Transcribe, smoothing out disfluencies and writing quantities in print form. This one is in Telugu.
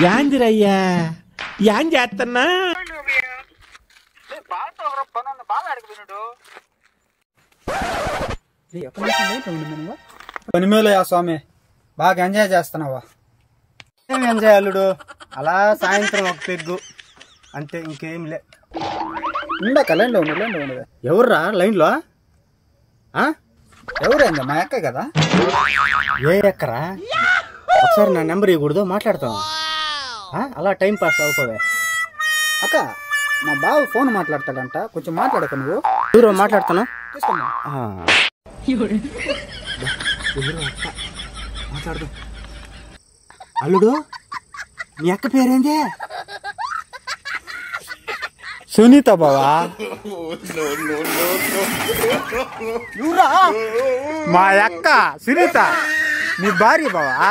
యాందిరయ్యా యాం చేస్తున్నా పని మేలయా స్వామి, బాగా ఎంజాయ్ చేస్తున్నావా? ఏం ఎంజాయ్ అల్లుడు, అలా సాయంత్రం ఒక పెగ్గు అంతే, ఇంకేం లే. ఉండక లైన్లో ఉండు. ఎవర్రా లైన్లో? ఎవరైందా? మా అక్క కదా. ఏ ఎక్కరా? ఒకసారి నా నెంబర్ ఇవ్వకూడదు, మాట్లాడతాం. అలా టైం పాస్ అవుతావే. అక్క, మా బావ ఫోన్ మాట్లాడతాడంట, కొంచెం మాట్లాడక నువ్వు. దూరం మాట్లాడుతున్నా. మాట్లాడదు. అల్లుడు, మీ అక్క పేరేంది? సునీత బావా. మా అక్క సునీత నీ భార్య బావా.